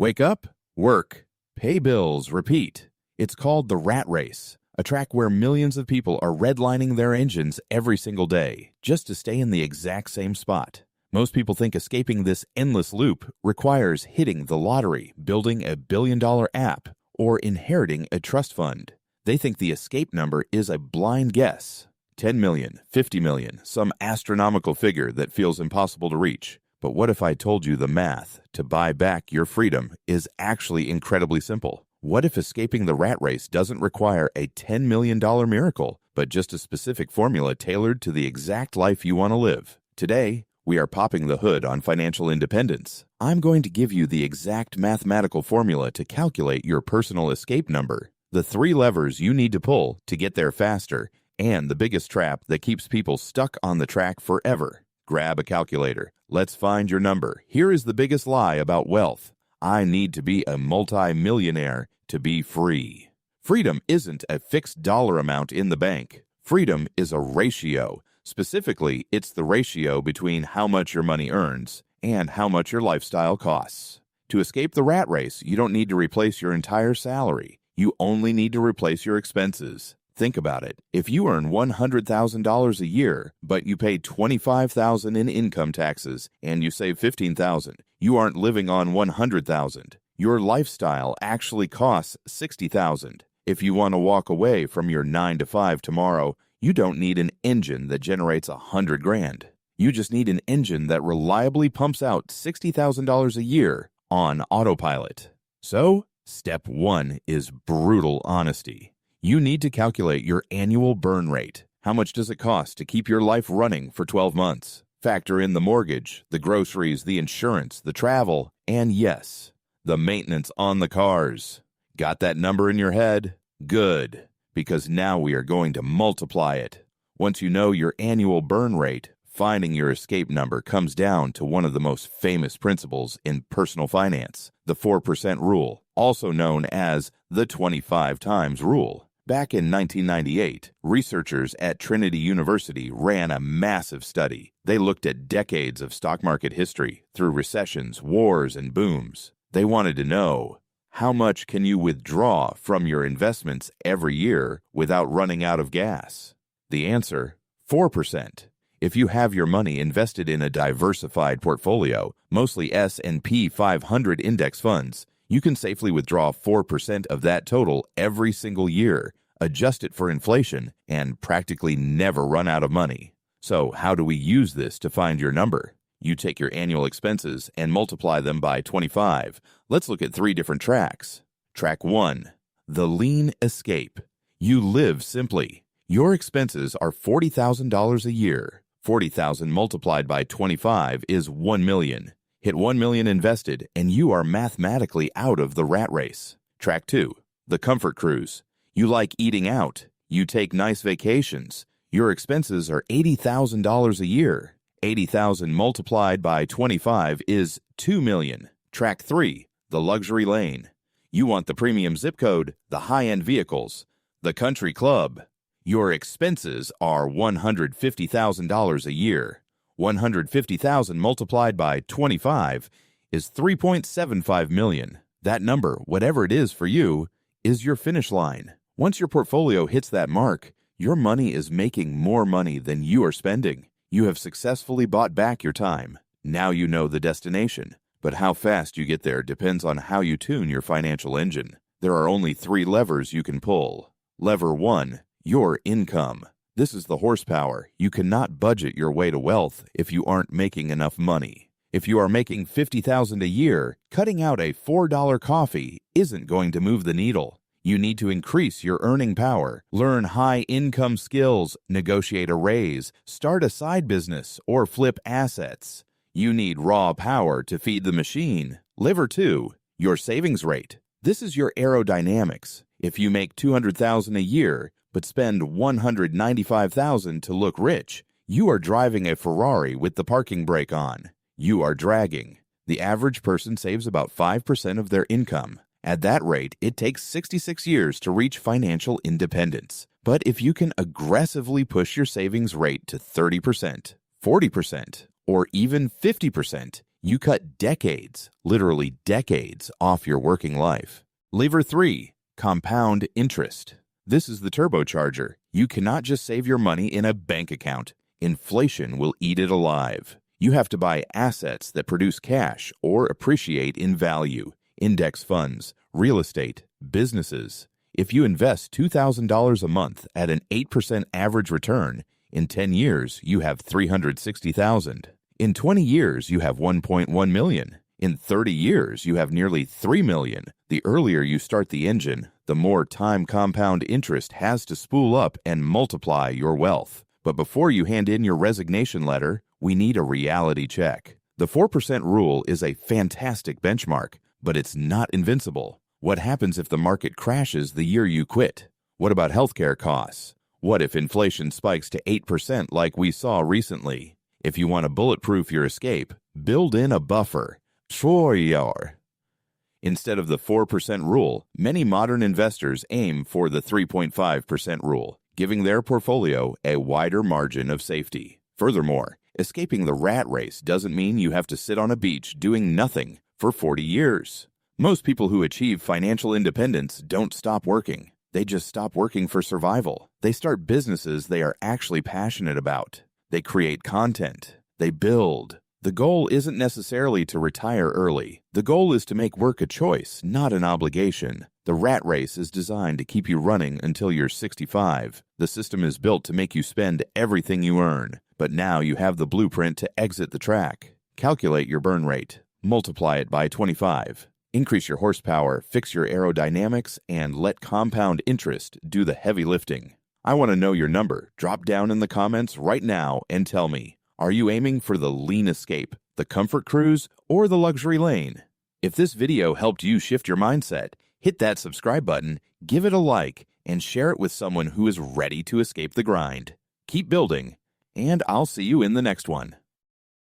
Wake up, work, pay bills, repeat. It's called the rat race, a track where millions of people are redlining their engines every single day just to stay in the exact same spot. Most people think escaping this endless loop requires hitting the lottery, building a billion-dollar app, or inheriting a trust fund. They think the escape number is a blind guess. 10 million, 50 million, some astronomical figure that feels impossible to reach. But what if I told you the math to buy back your freedom is actually incredibly simple? What if escaping the rat race doesn't require a $10 million miracle, but just a specific formula tailored to the exact life you want to live? Today, we are popping the hood on financial independence. I'm going to give you the exact mathematical formula to calculate your personal escape number, the 3 levers you need to pull to get there faster, and the biggest trap that keeps people stuck on the track forever. Grab a calculator. Let's find your number. Here is the biggest lie about wealth. I need to be a multi-millionaire to be free. Freedom isn't a fixed dollar amount in the bank. Freedom is a ratio. Specifically, it's the ratio between how much your money earns and how much your lifestyle costs. To escape the rat race, you don't need to replace your entire salary. You only need to replace your expenses. Think about it. If you earn $100,000 a year, but you pay $25,000 in income taxes and you save $15,000, you aren't living on $100,000. Your lifestyle actually costs $60,000. If you want to walk away from your 9-to-5 tomorrow, you don't need an engine that generates $100,000. You just need an engine that reliably pumps out $60,000 a year on autopilot. So, step 1 is brutal honesty. You need to calculate your annual burn rate. How much does it cost to keep your life running for 12 months? Factor in the mortgage, the groceries, the insurance, the travel, and yes, the maintenance on the cars. Got that number in your head? Good, because now we are going to multiply it. Once you know your annual burn rate, finding your escape number comes down to one of the most famous principles in personal finance, the 4% rule, also known as the 25 times rule. Back in 1998, researchers at Trinity University ran a massive study. They looked at decades of stock market history through recessions, wars, and booms. They wanted to know, how much can you withdraw from your investments every year without running out of gas? The answer, 4%. If you have your money invested in a diversified portfolio, mostly S&P 500 index funds, you can safely withdraw 4% of that total every single year, adjust it for inflation, and practically never run out of money. So how do we use this to find your number? You take your annual expenses and multiply them by 25. Let's look at 3 different tracks. Track 1, the lean escape. You live simply. Your expenses are $40,000 a year. 40,000 multiplied by 25 is 1 million. Hit 1 million invested, and you are mathematically out of the rat race. Track 2, the comfort cruise. You like eating out. You take nice vacations. Your expenses are $80,000 a year. 80,000 multiplied by 25 is 2 million. Track 3, the luxury lane. You want the premium zip code, the high-end vehicles, the country club. Your expenses are $150,000 a year. 150,000 multiplied by 25 is 3.75 million. That number, whatever it is for you, is your finish line. Once your portfolio hits that mark, your money is making more money than you are spending. You have successfully bought back your time. Now you know the destination. But how fast you get there depends on how you tune your financial engine. There are only 3 levers you can pull. Lever 1, your income. This is the horsepower. You cannot budget your way to wealth if you aren't making enough money. If you are making $50,000 a year, cutting out a $4 coffee isn't going to move the needle. You need to increase your earning power, learn high-income skills, negotiate a raise, start a side business, or flip assets. You need raw power to feed the machine. Lever 2, your savings rate. This is your aerodynamics. If you make $200,000 a year, but spend $195,000 to look rich, you are driving a Ferrari with the parking brake on. You are dragging. The average person saves about 5% of their income. At that rate, it takes 66 years to reach financial independence. But if you can aggressively push your savings rate to 30%, 40%, or even 50%, You cut decades, literally decades, off your working life. Lever 3, compound interest. This is the turbocharger. You cannot just save your money in a bank account. Inflation will eat it alive. You have to buy assets that produce cash or appreciate in value. Index funds, real estate, businesses. If you invest $2,000 a month at an 8% average return, in 10 years you have $360,000. In 20 years you have $1.1 million. In 30 years you have nearly $3 million. The earlier you start the engine, the more time compound interest has to spool up and multiply your wealth. But before you hand in your resignation letter, we need a reality check. The 4% rule is a fantastic benchmark, but it's not invincible. What happens if the market crashes the year you quit? What about healthcare costs? What if inflation spikes to 8% like we saw recently? If you want to bulletproof your escape, build in a buffer. Instead of the 4% rule, many modern investors aim for the 3.5% rule, giving their portfolio a wider margin of safety. Furthermore, escaping the rat race doesn't mean you have to sit on a beach doing nothing for 40 years. Most people who achieve financial independence don't stop working. They just stop working for survival. They start businesses they are actually passionate about. They create content. They build. The goal isn't necessarily to retire early. The goal is to make work a choice, not an obligation. The rat race is designed to keep you running until you're 65. The system is built to make you spend everything you earn. But now you have the blueprint to exit the track. Calculate your burn rate. Multiply it by 25. Increase your horsepower, fix your aerodynamics, and let compound interest do the heavy lifting. I want to know your number. Drop down in the comments right now and tell me, are you aiming for the lean escape, the comfort cruise, or the luxury lane? If this video helped you shift your mindset, hit that subscribe button, give it a like, and share it with someone who is ready to escape the grind. Keep building, and I'll see you in the next one.